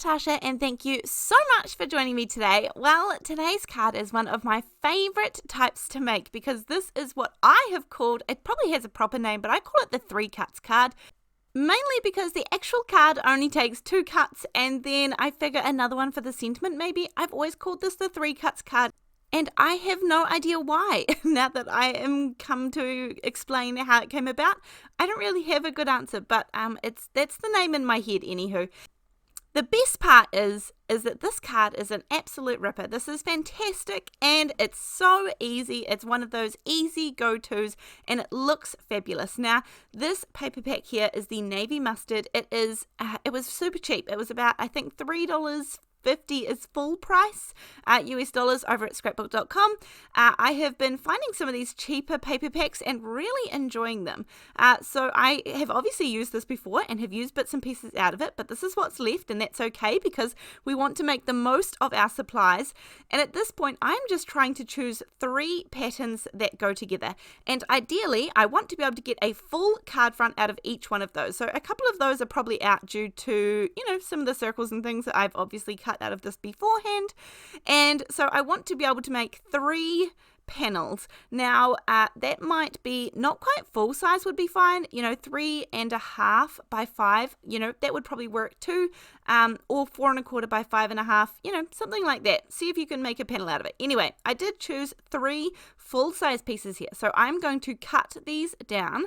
Natasha, and thank you so much for joining me today. Well, today's card is one of my favorite types to make because this is what I have called, it probably has a proper name, but I call it the 3 cuts card. Mainly because the actual card only takes 2 cuts and then I figure another one for the sentiment maybe. I've always called this the 3 cuts card. And I have no idea why. Now that I am come to explain how it came about, I don't really have a good answer, but that's the name in my head anywho. The best part is that this card is an absolute ripper. This is fantastic and it's so easy. It's one of those easy go-tos and it looks fabulous. Now, this paper pack here is the Navy Mustard. It was super cheap. It was about, I think, $3.50 is full price US dollars over at scrapbook.com. I have been finding some of these cheaper paper packs and really enjoying them. So I have obviously used this before and have used bits and pieces out of it, but this is what's left and that's okay because we want to make the most of our supplies. And at this point, I'm just trying to choose 3 patterns that go together. And ideally, I want to be able to get a full card front out of each one of those. So a couple of those are probably out due to, some of the circles and things that I've obviously cut out of this beforehand, and so I want to be able to make 3 panels. Now that might be not quite full size, would be fine, 3.5 by 5, that would probably work too, or 4.25 by 5.5, something like that. See if you can make a panel out of it. Anyway, I did choose 3 full size pieces here, so I'm going to cut these down.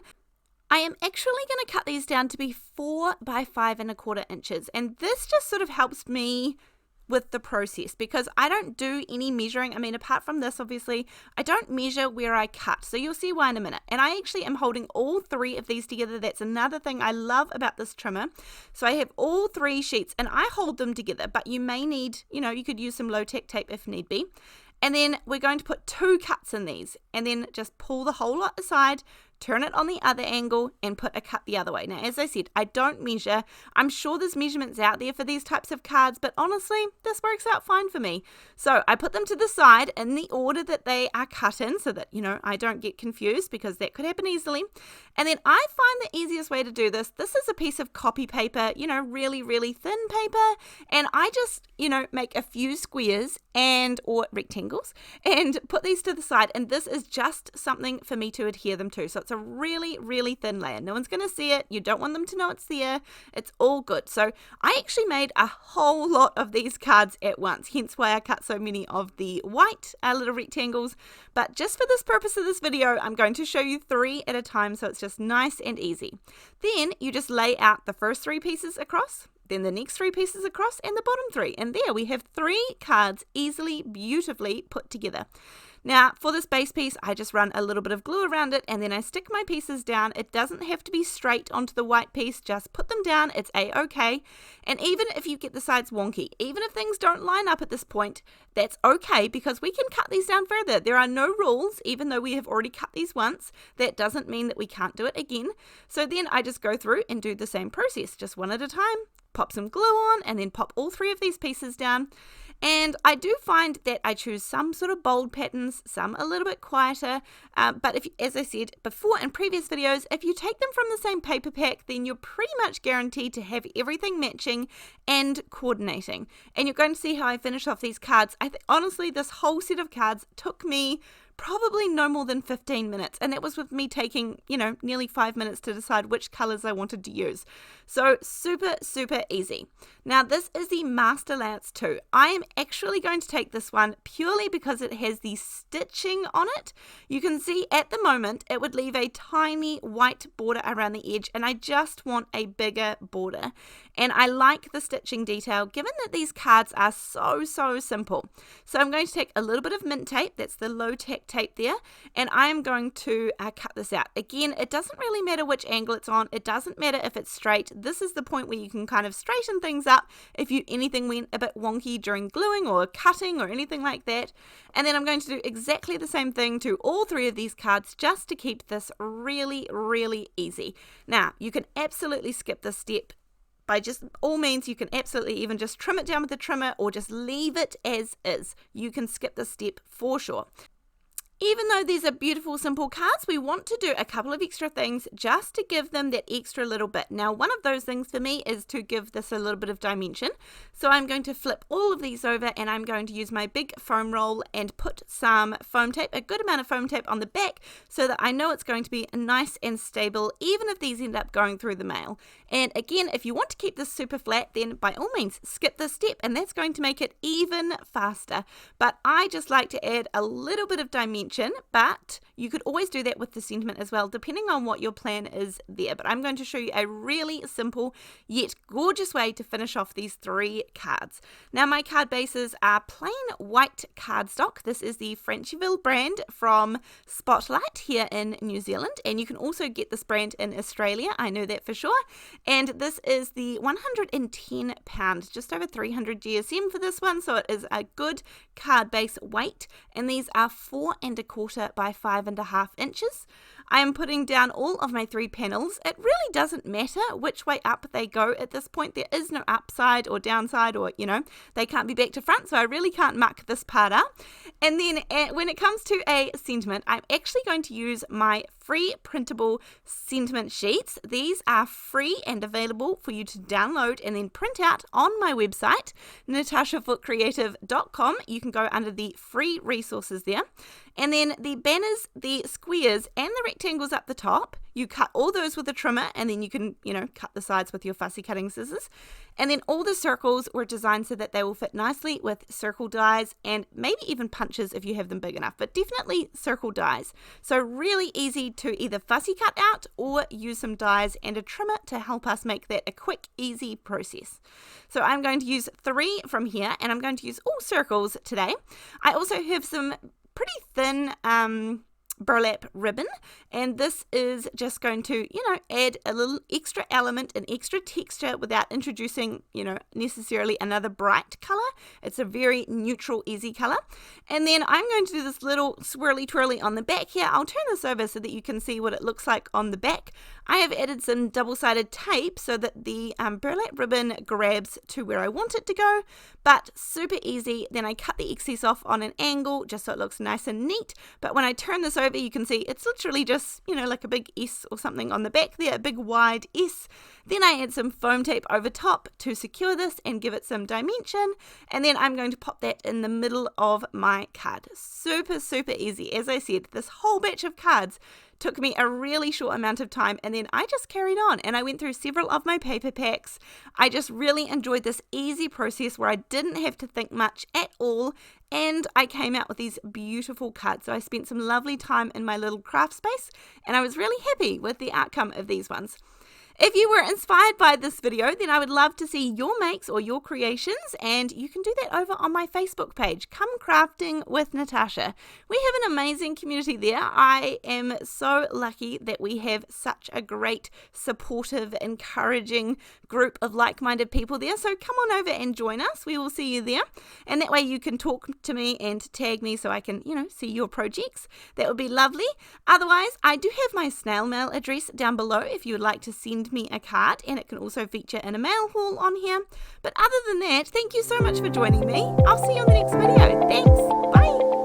I am actually going to cut these down to be 4 by 5.25 inches, and this just sort of helps me with the process because I don't do any measuring. I mean, apart from this, obviously, I don't measure where I cut. So you'll see why in a minute. And I actually am holding all 3 of these together. That's another thing I love about this trimmer. So I have all 3 sheets and I hold them together, but you may need, you could use some low-tack tape if need be. And then we're going to put 2 cuts in these and then just pull the whole lot aside, turn it on the other angle and put a cut the other way. Now, as I said, I don't measure. I'm sure there's measurements out there for these types of cards, but honestly, this works out fine for me. So I put them to the side in the order that they are cut in so that, I don't get confused because that could happen easily. And then I find the easiest way to do this is a piece of copy paper, really, really thin paper. And I just, make a few squares or rectangles and put these to the side. And this is just something for me to adhere them to. So it's a really, really thin layer. No one's going to see it. You don't want them to know it's there. It's all good. So I actually made a whole lot of these cards at once, hence why I cut so many of the white little rectangles. But just for this purpose of this video, I'm going to show you 3 at a time, so it's just nice and easy. Then you just lay out the first 3 pieces across, then the next 3 pieces across, and the bottom 3. And there we have 3 cards easily, beautifully put together. Now, for this base piece, I just run a little bit of glue around it and then I stick my pieces down. It doesn't have to be straight onto the white piece, just put them down, it's a-okay. And even if you get the sides wonky, even if things don't line up at this point, that's okay because we can cut these down further. There are no rules, even though we have already cut these once. That doesn't mean that we can't do it again. So then I just go through and do the same process, just one at a time, pop some glue on and then pop all 3 of these pieces down. And I do find that I choose some sort of bold patterns, some a little bit quieter, but if, as I said before in previous videos, if you take them from the same paper pack, then you're pretty much guaranteed to have everything matching and coordinating. And you're going to see how I finish off these cards. Honestly, this whole set of cards took me probably no more than 15 minutes, and that was with me taking, nearly 5 minutes to decide which colors I wanted to use. So super, super easy. Now, this is the Master Layouts 2. I am actually going to take this one purely because it has the stitching on it. You can see at the moment, it would leave a tiny white border around the edge, and I just want a bigger border. And I like the stitching detail, given that these cards are so, so simple. So I'm going to take a little bit of mint tape, that's the low-tack tape there, and I am going to cut this out. Again, it doesn't really matter which angle it's on. It doesn't matter if it's straight. This is the point where you can kind of straighten things up if anything went a bit wonky during gluing or cutting or anything like that. And then I'm going to do exactly the same thing to all 3 of these cards just to keep this really, really easy. Now, you can absolutely skip this step. By just all means, you can absolutely even just trim it down with the trimmer or just leave it as is. You can skip this step for sure. Even though these are beautiful, simple cards, we want to do a couple of extra things just to give them that extra little bit. Now, one of those things for me is to give this a little bit of dimension. So I'm going to flip all of these over and I'm going to use my big foam roll and put some foam tape, a good amount of foam tape on the back so that I know it's going to be nice and stable, even if these end up going through the mail. And again, if you want to keep this super flat, then by all means, skip this step and that's going to make it even faster. But I just like to add a little bit of dimension, but you could always do that with the sentiment as well, depending on what your plan is there. But I'm going to show you a really simple yet gorgeous way to finish off these 3 cards. Now, my card bases are plain white cardstock. This is the Frenchville brand from Spotlight here in New Zealand, and you can also get this brand in Australia, I know that for sure. And this is the 110 pound, just over 300 GSM for this one, so it is a good card base weight, and these are 4 1/4 by 5.5 inches. I am putting down all of my 3 panels. It really doesn't matter which way up they go at this point. There is no upside or downside, or they can't be back to front, so I really can't muck this part up. And then when it comes to a sentiment, I'm actually going to use my free printable sentiment sheets. These are free and available for you to download and then print out on my website, natashafootecreative.com. You can go under the free resources there. And then the banners, the squares, and the rectangles up the top, you cut all those with a trimmer, and then you can, cut the sides with your fussy cutting scissors. And then all the circles were designed so that they will fit nicely with circle dies and maybe even punches if you have them big enough, but definitely circle dies. So really easy to either fussy cut out or use some dies and a trimmer to help us make that a quick, easy process. So I'm going to use 3 from here, and I'm going to use all circles today. I also have some pretty thin burlap ribbon, and this is just going to add a little extra element and extra texture without introducing necessarily another bright color. It's a very neutral, easy color. And then I'm going to do this little swirly twirly on the back here. I'll turn this over so that you can see what it looks like on the back. I have added some double-sided tape so that the burlap ribbon grabs to where I want it to go, but super easy. Then I cut the excess off on an angle just so it looks nice and neat. But when I turn this over, you can see it's literally just, like a big S or something on the back there, a big wide S. Then I add some foam tape over top to secure this and give it some dimension. And then I'm going to pop that in the middle of my card. Super, super easy. As I said, this whole batch of cards took me a really short amount of time, and then I just carried on and I went through several of my paper packs. I just really enjoyed this easy process where I didn't have to think much at all, and I came out with these beautiful cards. So I spent some lovely time in my little craft space, and I was really happy with the outcome of these ones. If you were inspired by this video, then I would love to see your makes or your creations, and you can do that over on my Facebook page, Come Crafting with Natasha. We have an amazing community there. I am so lucky that we have such a great, supportive, encouraging group of like-minded people there. So come on over and join us. We will see you there. And that way you can talk to me and tag me so I can, see your projects. That would be lovely. Otherwise, I do have my snail mail address down below if you would like to send me a card, and it can also feature in a mail haul on here. But other than that, thank you so much for joining me. I'll see you on the next video. Thanks. Bye.